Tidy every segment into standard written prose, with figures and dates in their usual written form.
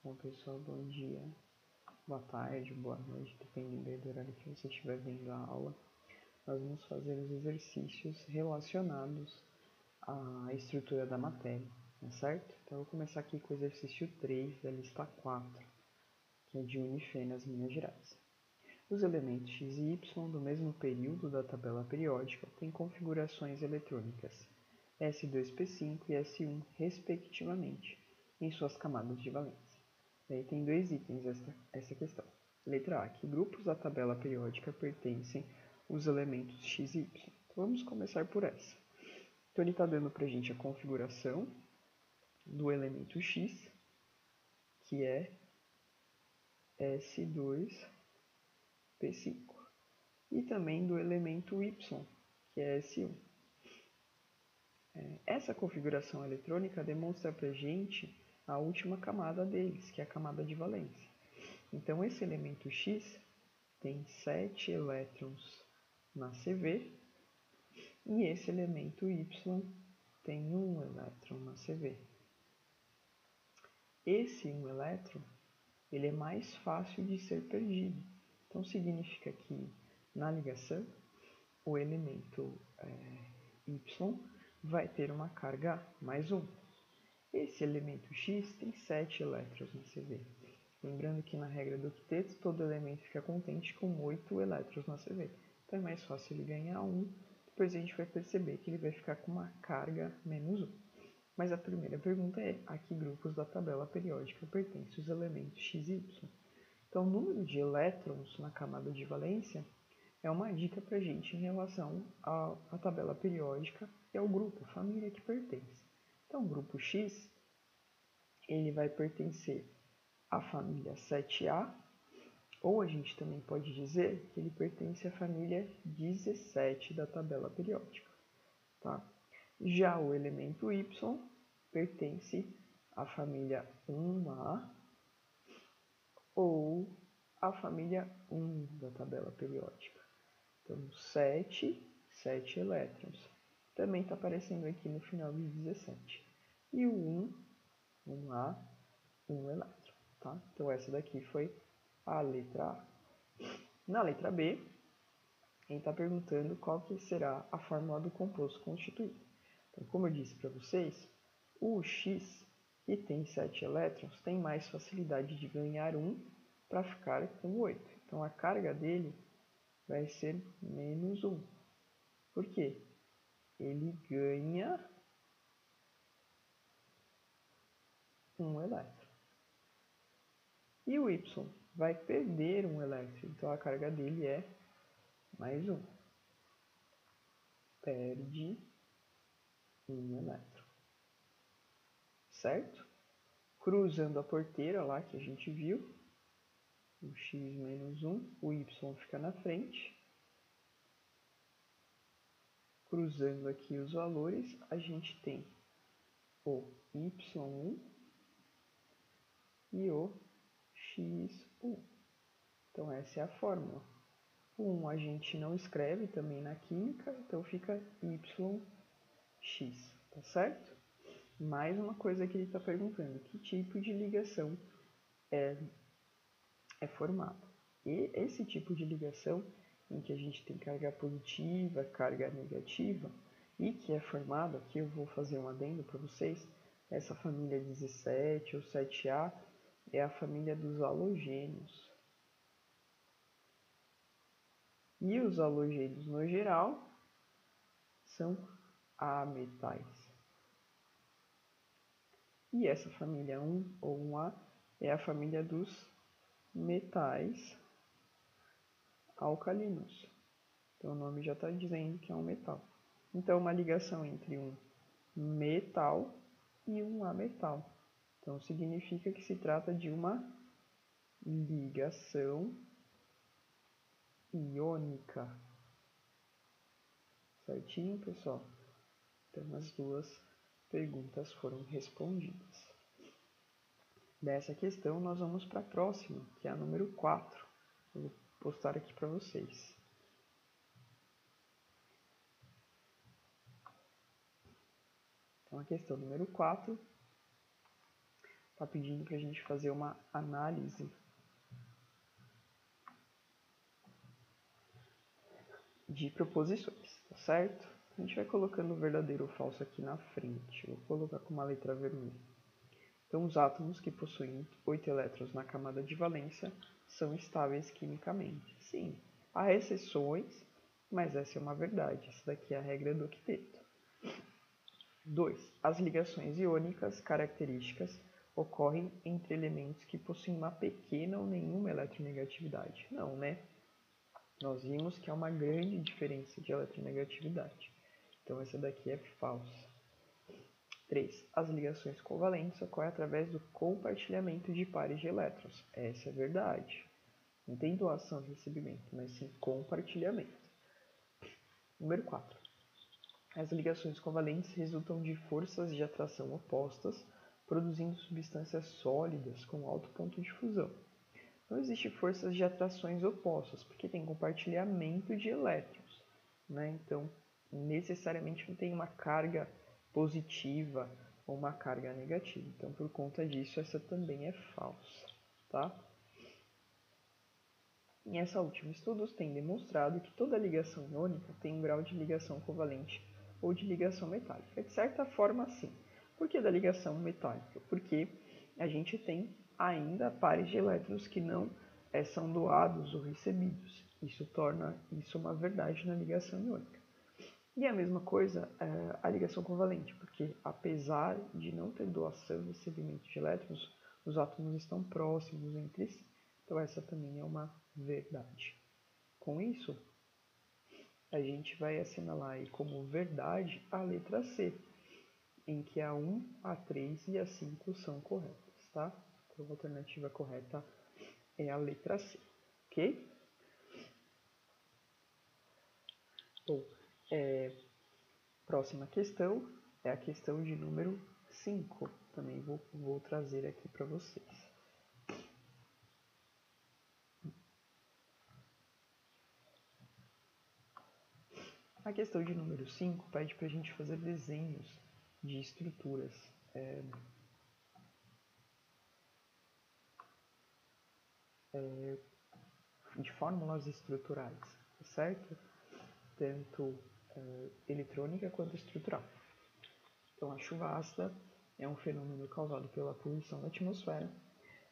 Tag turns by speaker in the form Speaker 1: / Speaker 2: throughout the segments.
Speaker 1: Bom, pessoal, bom dia, boa tarde, boa noite, dependendo do horário que você estiver vendo a aula. Nós vamos fazer os exercícios relacionados à estrutura da matéria, certo? Então, eu vou começar aqui com o exercício 3 da lista 4, que é de Unifenas, Minas Gerais. Os elementos x e y do mesmo período da tabela periódica têm configurações eletrônicas S2P5 e S1, respectivamente, em suas camadas de valência. Daí tem dois itens essa questão. Letra A. Que grupos da tabela periódica pertencem os elementos x e y? Então, vamos começar por essa. Então, ele está dando para a gente a configuração do elemento x, que é S2P5, e também do elemento y, que é S1. Essa configuração eletrônica demonstra para a gente a última camada deles, que é a camada de valência. Então, esse elemento x tem 7 elétrons na CV e esse elemento y tem 1 elétron na CV. Esse 1 elétron ele é mais fácil de ser perdido. Então, significa que na ligação o elemento y vai ter uma carga mais 1. Esse elemento x tem 7 elétrons na CV. Lembrando que na regra do octeto, todo elemento fica contente com 8 elétrons na CV. Então é mais fácil ele ganhar 1, depois a gente vai perceber que ele vai ficar com uma carga menos 1. Mas a primeira pergunta é, a que grupos da tabela periódica pertencem os elementos x e y? Então o número de elétrons na camada de valência é uma dica para a gente em relação à tabela periódica e ao grupo, a família que pertence. Então o grupo x ele vai pertencer a família 7A, ou a gente também pode dizer que ele pertence à família 17 da tabela periódica. Tá? Já o elemento y pertence à família 1A ou à família 1 da tabela periódica. Então, 7 elétrons. Também está aparecendo aqui no final de 17. E o 1A, 1 elétron. Tá? Então, essa daqui foi a letra A. Na letra B, ele está perguntando qual que será a fórmula do composto constituído. Então, como eu disse para vocês, o X, que tem 7 elétrons, tem mais facilidade de ganhar 1 para ficar com 8. Então, a carga dele vai ser menos 1. Por quê? Ele ganha 1 elétron. E o Y vai perder 1 elétron, então a carga dele é mais 1. Perde 1 elétron. Certo? Cruzando a porteira lá que a gente viu, o x menos 1, o y fica na frente. Cruzando aqui os valores, a gente tem o y1 e o x1. Então essa é a fórmula. O 1 a gente não escreve também na química, então fica yx, tá certo? Mais uma coisa que ele está perguntando, que tipo de ligação é formada? E esse tipo de ligação, em que a gente tem carga positiva, carga negativa, e que é formada, aqui eu vou fazer um adendo para vocês, essa família 17 ou 7A é a família dos halogênios. E os halogênios, no geral, são ametais. E essa família 1 ou 1A é a família dos metais alcalinos. Então o nome já está dizendo que é um metal. Então uma ligação entre um metal e um ametal. Então significa que se trata de uma ligação iônica. Certinho, pessoal? Então as duas perguntas foram respondidas. Dessa questão nós vamos para a próxima, que é a número 4. Eu vou postar aqui para vocês. Então a questão número 4 está pedindo para a gente fazer uma análise de proposições, tá certo? A gente vai colocando o verdadeiro ou falso aqui na frente. Vou colocar com uma letra vermelha. Então, os átomos que possuem 8 elétrons na camada de valência são estáveis quimicamente. Sim, há exceções, mas essa é uma verdade. Essa daqui é a regra do octeto. 2. As ligações iônicas características ocorrem entre elementos que possuem uma pequena ou nenhuma eletronegatividade. Não, né? Nós vimos que há uma grande diferença de eletronegatividade. Então, essa daqui é falsa. 3. As ligações covalentes ocorrem através do compartilhamento de pares de elétrons. Essa é verdade. Não tem doação e recebimento, mas sim compartilhamento. Número 4. As ligações covalentes resultam de forças de atração opostas, produzindo substâncias sólidas com alto ponto de fusão. Não existe forças de atrações opostas, porque tem compartilhamento de elétrons, né? Então, necessariamente não tem uma carga positiva ou uma carga negativa. Então, por conta disso, essa também é falsa, tá? Em essa última, estudos têm demonstrado que toda ligação iônica tem um grau de ligação covalente ou de ligação metálica. De certa forma, sim. Por que da ligação metálica? Porque a gente tem ainda pares de elétrons que não são doados ou recebidos. Isso torna isso uma verdade na ligação iônica. E a mesma coisa a ligação covalente, porque apesar de não ter doação e recebimento de elétrons, os átomos estão próximos entre si. Então essa também é uma verdade. Com isso, a gente vai assinalar aí como verdade a letra C, em que a 1, a 3 e a 5 são corretas, tá? Então a alternativa correta é a letra C, ok? Bom, próxima questão é a questão de número 5. Também vou trazer aqui para vocês. A questão de número 5 pede para a gente fazer desenhos de estruturas de fórmulas estruturais, certo? Tanto eletrônica quanto estrutural. Então, a chuva ácida é um fenômeno causado pela poluição da atmosfera.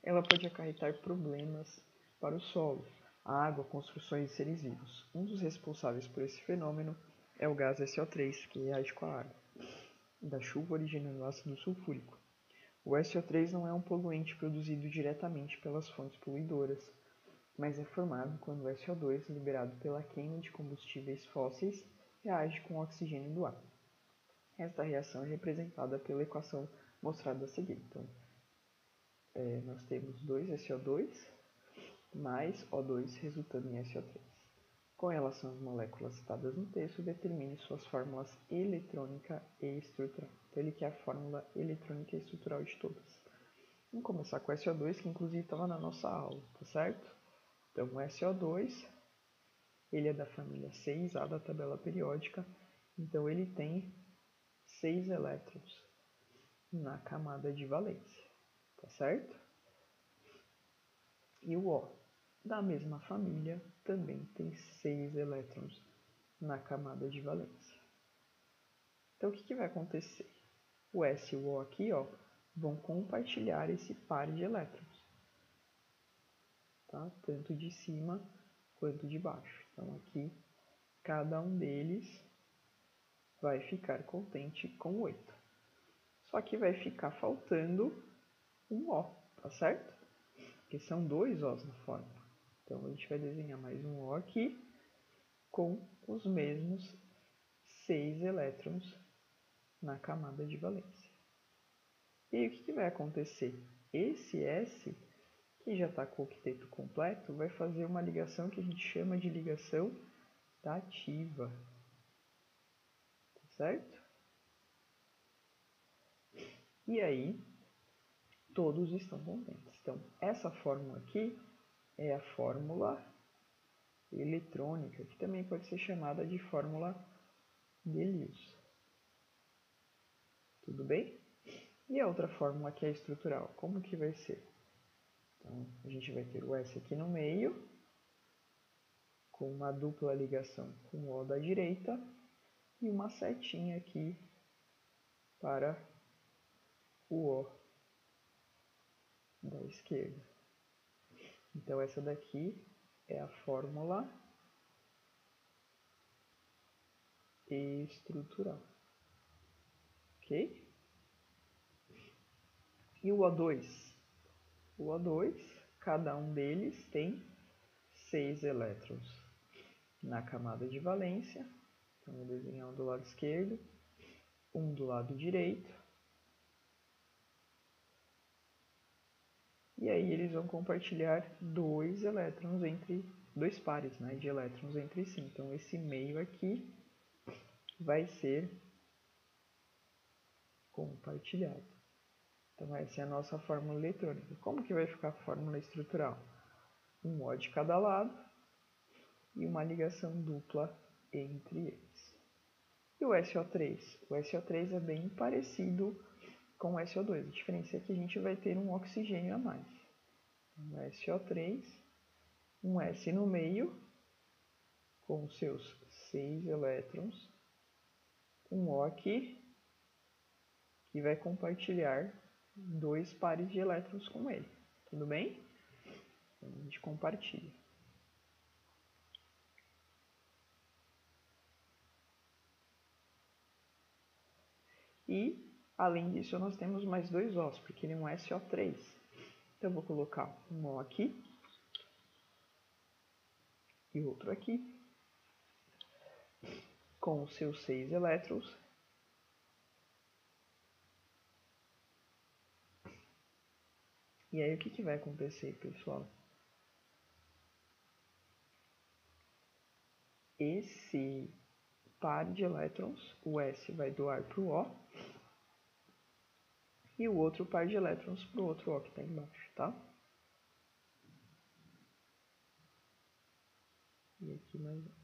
Speaker 1: Ela pode acarretar problemas para o solo, a água, construções e seres vivos. Um dos responsáveis por esse fenômeno é o gás SO3, que reage com a água da chuva, originando ácido sulfúrico. O SO3 não é um poluente produzido diretamente pelas fontes poluidoras, mas é formado quando o SO2, liberado pela queima de combustíveis fósseis, reage com o oxigênio do ar. Esta reação é representada pela equação mostrada a seguir. Então, nós temos 2SO2 mais O2 resultando em SO3. Com relação às moléculas citadas no texto, determine suas fórmulas eletrônica e estrutural. Então, ele quer a fórmula eletrônica e estrutural de todas. Vamos começar com o SO2, que inclusive estava na nossa aula, tá certo? Então, o SO2, ele é da família 6A da tabela periódica, então ele tem 6 elétrons na camada de valência, tá certo? E o O, da mesma família, também tem 6 elétrons na camada de valência. Então, o que vai acontecer? O S e o O aqui, ó, vão compartilhar esse par de elétrons, tá? Tanto de cima quanto de baixo. Então, aqui, cada um deles vai ficar contente com 8. Só que vai ficar faltando um O, tá certo? Porque são 2 Os na fórmula. Então, a gente vai desenhar mais um O aqui com os mesmos 6 elétrons na camada de valência. E aí, o que vai acontecer? Esse S, que já está com o octeto completo, vai fazer uma ligação que a gente chama de ligação dativa. Tá certo? E aí, todos estão contentes. Então, essa fórmula aqui é a fórmula eletrônica, que também pode ser chamada de fórmula de Lewis. Tudo bem? E a outra fórmula que é estrutural, como que vai ser? Então, a gente vai ter o S aqui no meio, com uma dupla ligação com o O da direita, e uma setinha aqui para o O da esquerda. Então, essa daqui é a fórmula estrutural. Ok? E o O2? O O2, cada um deles tem 6 elétrons na camada de valência. Então, vou desenhar um do lado esquerdo, um do lado direito. E aí eles vão compartilhar dois pares, né, de elétrons entre si. Então, esse meio aqui vai ser compartilhado. Então, essa é a nossa fórmula eletrônica. Como que vai ficar a fórmula estrutural? Um O de cada lado e uma ligação dupla entre eles. E o SO3? O SO3 é bem parecido com o SO2. A diferença é que a gente vai ter um oxigênio a mais. Um SO3, um S no meio, com seus 6 elétrons, um O aqui, que vai compartilhar dois pares de elétrons com ele. Tudo bem? Então, a gente compartilha. E, além disso, nós temos mais dois Os, porque ele é um SO3. Então, eu vou colocar um O aqui e outro aqui, com os seus 6 elétrons. E aí, o que vai acontecer, pessoal? Esse par de elétrons, o S vai doar para o O, e o outro par de elétrons para o outro O que está embaixo, tá? E aqui mais um.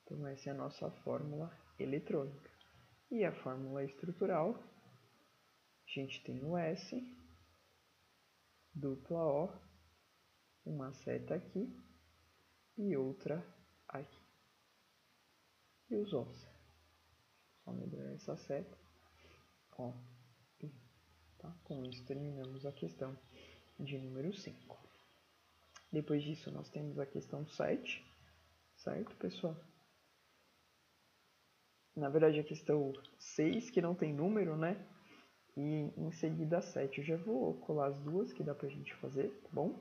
Speaker 1: Então, essa é a nossa fórmula eletrônica. E a fórmula estrutural, a gente tem o S, dupla O, uma seta aqui e outra aqui. E os Os. Só mudar essa seta. Ó, e, tá? Com isso terminamos a questão de número 5. Depois disso, nós temos a questão 7, certo, pessoal? Na verdade, a questão 6, que não tem número, né? E em seguida a 7. Eu já vou colar as duas que dá pra gente fazer, tá bom?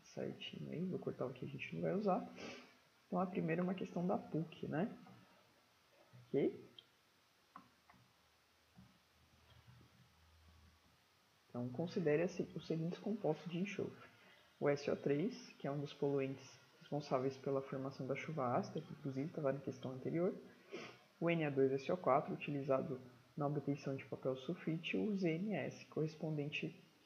Speaker 1: Certinho aí, vou cortar o que a gente não vai usar. Então, a primeira é uma questão da PUC, né? Ok? Então, considere os seguintes compostos de enxofre. O SO3, que é um dos poluentes responsáveis pela formação da chuva ácida, que inclusive estava na questão anterior. O Na2SO4, utilizado na obtenção de papel sulfite. E o ZNS,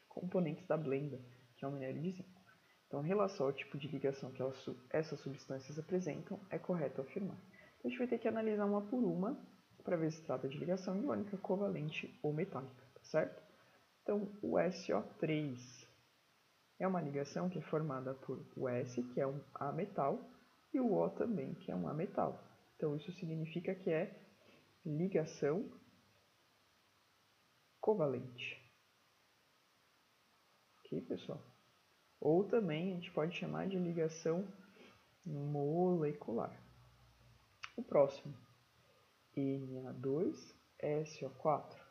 Speaker 1: componentes da blenda, que é o minério de zinco. Então, em relação ao tipo de ligação que essas substâncias apresentam, é correto afirmar. Então, a gente vai ter que analisar uma por uma para ver se trata de ligação iônica, covalente ou metálica, tá certo? Então, o SO3 é uma ligação que é formada por o S, que é um ametal, e o O também, que é um ametal. Então, isso significa que é ligação covalente. Ok, pessoal? Ou também a gente pode chamar de ligação molecular. O próximo, Na2SO4.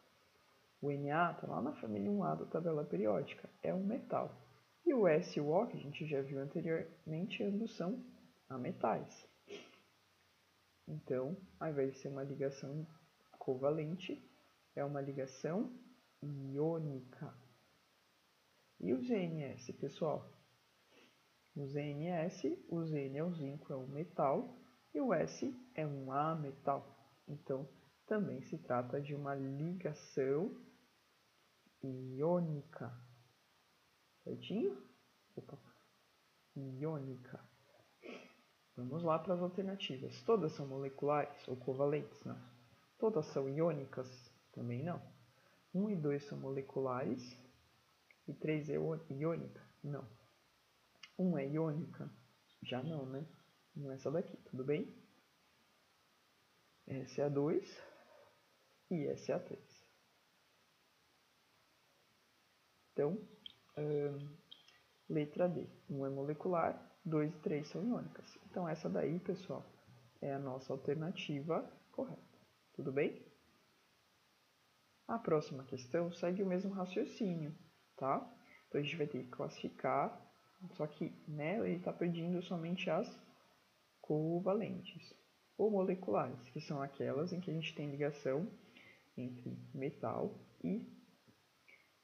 Speaker 1: O Na está lá na família 1A da tabela periódica, é um metal. E o S e o O, que a gente já viu anteriormente, ambos são ametais. Então, ao invés de ser uma ligação covalente, é uma ligação iônica. E o ZNS, pessoal? O ZNS, o Zn é o zinco, é um metal, e o S é um ametal. Então, também se trata de uma ligação iônica. Certinho? Opa. Iônica. Vamos lá para as alternativas. Todas são moleculares ou covalentes? Não. Todas são iônicas? Também não. 1 e 2 são moleculares e 3 é iônica? Não. 1 é iônica? Já não, né? Não é essa daqui, tudo bem? Essa é a 2 e essa é a 3. Então, letra D. 1 é molecular, 2 e 3 são iônicas. Então, essa daí, pessoal, é a nossa alternativa correta. Tudo bem? A próxima questão segue o mesmo raciocínio, tá? Então, a gente vai ter que classificar, só que nela ele está pedindo somente as covalentes ou moleculares, que são aquelas em que a gente tem ligação entre metal e,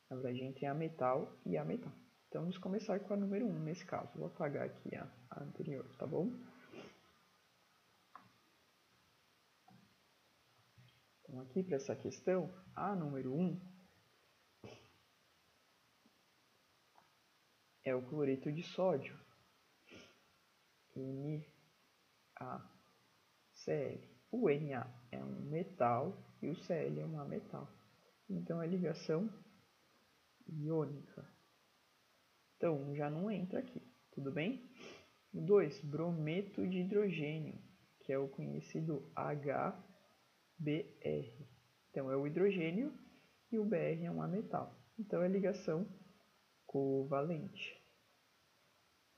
Speaker 1: na verdade, entre a metal e a metal. Então, vamos começar com a número 1 nesse caso. Vou apagar aqui a anterior, tá bom? Então, aqui para essa questão, a número 1 é o cloreto de sódio, NaCl. O Na é um metal e o Cl é um ametal. Então, é ligação iônica. Então, já não entra aqui, tudo bem? 2, brometo de hidrogênio, que é o conhecido HBr. Então, é o hidrogênio e o Br é um ametal. Então, é ligação covalente.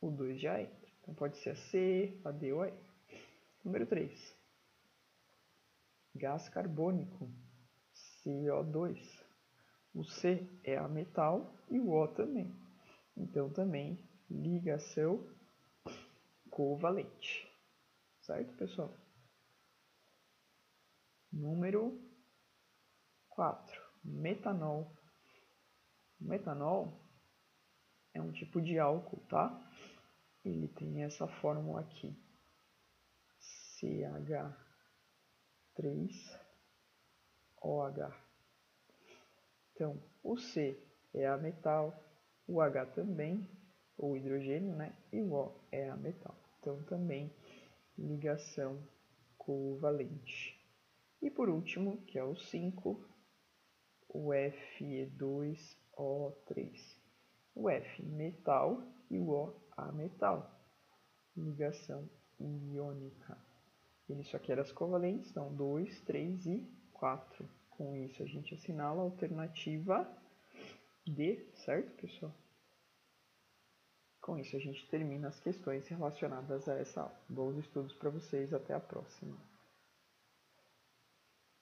Speaker 1: O 2 já entra. Então, pode ser a C, a D ou a E. Número 3. Gás carbônico, CO2. O C é ametal e o O também. Então, também ligação covalente. Certo, pessoal? Número 4. Metanol. O metanol é um tipo de álcool, tá? Ele tem essa fórmula aqui. CH3OH. Então, o C é a metal, o H também, ou hidrogênio, né? E o O é a metal. Então, também ligação covalente. E por último, que é o 5, o Fe2O3. O F, metal, e o O, ametal. Ligação iônica. Isso aqui era as covalentes, então 2, 3 e 4. Com isso, a gente assinala a alternativa D, certo, pessoal? Com isso, a gente termina as questões relacionadas a essa aula. Bons estudos para vocês, até a próxima.